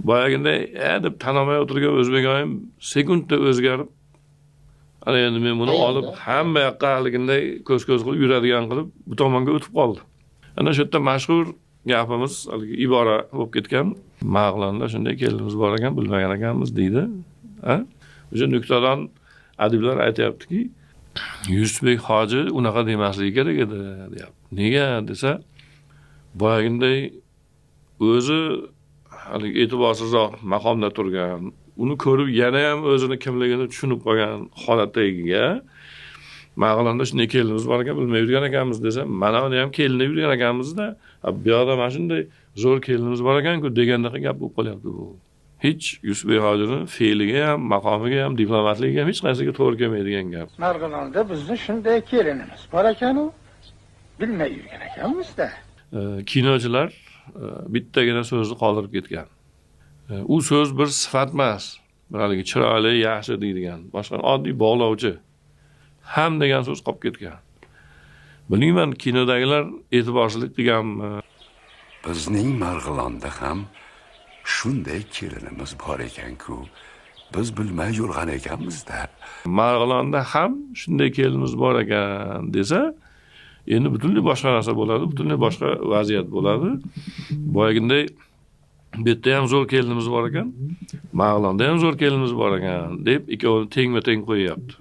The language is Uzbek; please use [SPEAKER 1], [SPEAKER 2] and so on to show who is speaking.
[SPEAKER 1] boyagiday deb tanamay o'tirgan o'zbekoyim sekundda o'zgarib, ana endi men buni olib hamma yoqqa haliginday ko'z-ko'z qilib yuradigan qilib bu tomonga o'tib qoldi. Ana shu yerda mashhur gapimiz, haligi ibora bo'lib ketgan. Mag'londa shunday kelinimiz bor ekan, bilmagan ekanmiz deydi. O'sha nuqtadan adiblar aytayaptiki, Yusufbek hoji unaqa demasligi kerak edi, deyapti. Nega desa, boyaginday o'zi haligi e'tiborsizroq maqomda turgan, uni ko'rib yana ham o'zini kimligini tushunib qolgan holatdagiga Mag'londa shunday kelinimiz bor ekan, bilmay yurgan ekanmiz desa, mana uni ham kelinib yurgan ekanmiz-da, bu yoqda mana shunday zo'r kelinimiz bor ekan-ku degandaqa gap bo'lib qolyapti bu. Hech Yusufbek hojining fe'liga ham, maqomiga ham, diplomatligiga ham hech qaysiga to'g'ri kelmaydigan gap.
[SPEAKER 2] Marg'ilonda bizni shunday kelinimiz bor ekan-u, bilmay yurgan ekanmiz-da.
[SPEAKER 1] Kinochilar bittagina so'zni qoldirib ketgan. U so'z bir sifat emas, bir haligi chiroyli, yaxshi deydigan, boshqa oddiy bog'lovchi. Ham degan so'z qolib ketgan. Bilmayman, kinodagilar e'tiborsizlik qilganmi?
[SPEAKER 3] Bizning Marg'ilonda ham shunday kelinimiz bor ekan-ku, biz bilmay yurgan ekanmiz-da.
[SPEAKER 1] Marg'ilonda ham shunday kelinimiz bor ekan desa, endi butunlay boshqa narsa bo'ladi, butunlay boshqa vaziyat bo'ladi. Boyaginday bu yerda ham zo'r kelinimiz bor ekan, Marg'ilonda ham zo'r kelinimiz bor ekan deb ikkovini tengma-teng qo'yyapti.